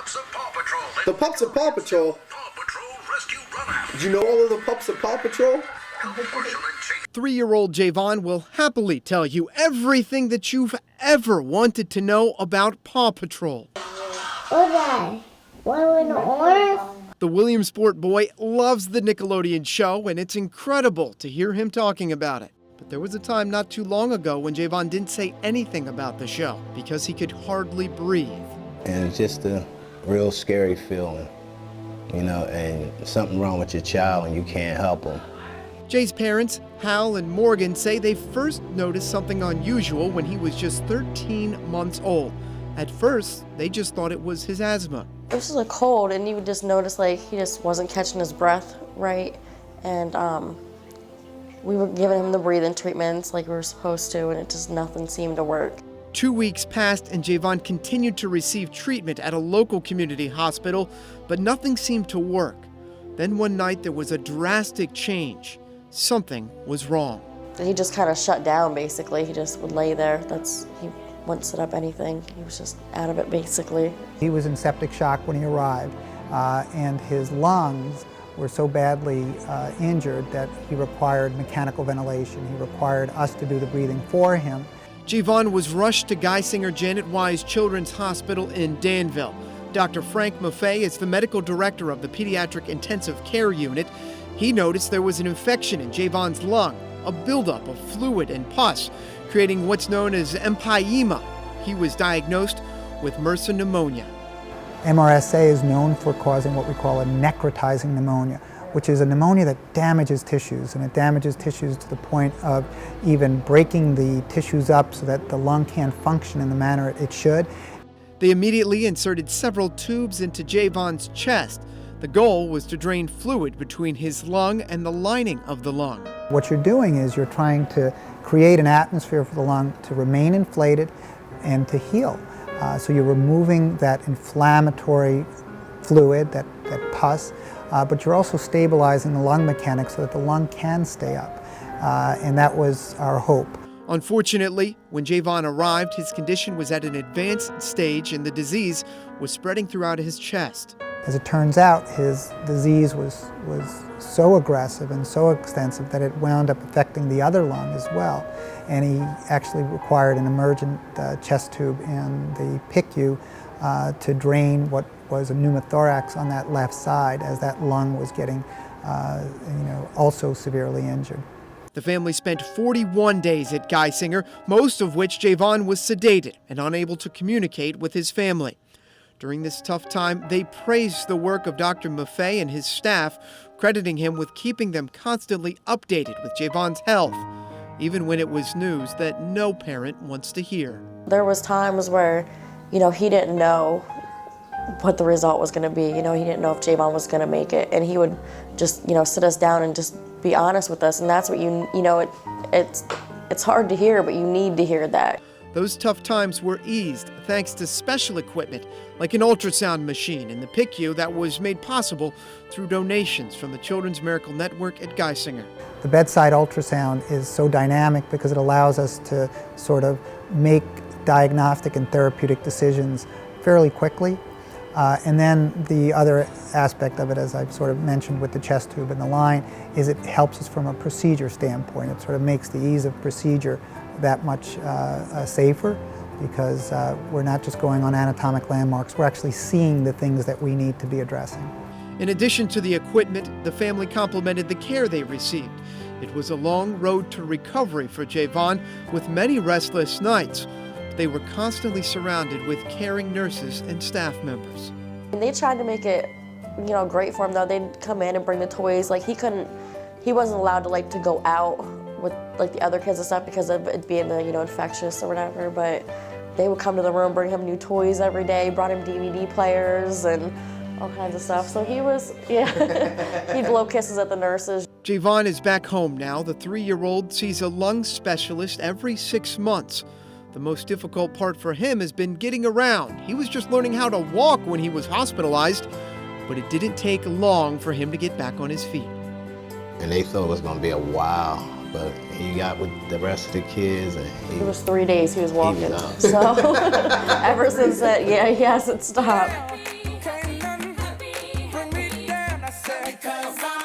pups of Paw Patrol. The pups of Paw Patrol? Paw Patrol Rescue Run-Out. Did you know all of the pups of Paw Patrol? 3-year-old Jayvon will happily tell you everything that you've ever wanted to know about Paw Patrol. What's that? One with the orange? The Williamsport boy loves the Nickelodeon show, and it's incredible to hear him talking about it. But there was a time not too long ago when Jayvon didn't say anything about the show because he could hardly breathe. And it's just a real scary feeling, you know, and something wrong with your child and you can't help them. Jay's parents, Hal and Morgan, say they first noticed something unusual when he was just 13 months old. At first, they just thought it was his asthma. It was just a cold, and you would just notice like he just wasn't catching his breath right, and we were giving him the breathing treatments like we were supposed to, and it just nothing seemed to work. 2 weeks passed, and Jayvon continued to receive treatment at a local community hospital, but nothing seemed to work. Then one night there was a drastic change. Something was wrong. He just kind of shut down, basically. He just would lay there. He wouldn't sit up anything. He was just out of it, basically. He was in septic shock when he arrived, and his lungs were so badly injured that he required mechanical ventilation. He required us to do the breathing for him. Jayvon was rushed to Geisinger Janet Weis Children's Hospital in Danville. Dr. Frank Maffei is the medical director of the Pediatric Intensive Care Unit. He noticed there was an infection in Jayvon's lung, a buildup of fluid and pus, creating what's known as empyema. He was diagnosed with MRSA pneumonia. MRSA is known for causing what we call a necrotizing pneumonia, which is a pneumonia that damages tissues, and it damages tissues to the point of even breaking the tissues up so that the lung can't function in the manner it should. They immediately inserted several tubes into Jayvon's chest. The goal was to drain fluid between his lung and the lining of the lung. What you're doing is you're trying to create an atmosphere for the lung to remain inflated and to heal. So you're removing that inflammatory fluid, that pus, but you're also stabilizing the lung mechanics so that the lung can stay up. And that was our hope. Unfortunately, when Jayvon arrived, his condition was at an advanced stage and the disease was spreading throughout his chest. As it turns out, his disease was so aggressive and so extensive that it wound up affecting the other lung as well. And he actually required an emergent chest tube in the PICU to drain what was a pneumothorax on that left side as that lung was getting also severely injured. The family spent 41 days at Geisinger, most of which Jayvon was sedated and unable to communicate with his family. During this tough time, they praised the work of Dr. Maffei and his staff, crediting him with keeping them constantly updated with Jayvon's health, even when it was news that no parent wants to hear. There was times where, he didn't know what the result was going to be. He didn't know if Jayvon was going to make it, and he would just, sit us down and just be honest with us, and that's what it's hard to hear, but you need to hear that. Those tough times were eased thanks to special equipment like an ultrasound machine in the PICU that was made possible through donations from the Children's Miracle Network at Geisinger. The bedside ultrasound is so dynamic because it allows us to sort of make diagnostic and therapeutic decisions fairly quickly. And then the other aspect of it, as I've sort of mentioned with the chest tube and the line, is it helps us from a procedure standpoint. It sort of makes the ease of procedure that much safer because we're not just going on anatomic landmarks, we're actually seeing the things that we need to be addressing. In addition to the equipment, the family complimented the care they received. It was a long road to recovery for Jayvon with many restless nights. They were constantly surrounded with caring nurses and staff members. And they tried to make it, great for him though. They'd come in and bring the toys. Like he wasn't allowed to go out with the other kids and stuff because of it being infectious or whatever. But they would come to the room, bring him new toys every day, brought him DVD players and all kinds of stuff. So he was, he'd blow kisses at the nurses. Jayvon is back home now. The 3-year-old sees a lung specialist every 6 months. The most difficult part for him has been getting around. He was just learning how to walk when he was hospitalized, but it didn't take long for him to get back on his feet. And they thought it was going to be a while, but he got with the rest of the kids. And it was 3 days he was walking. So ever since that, he hasn't stopped. 'cause I'm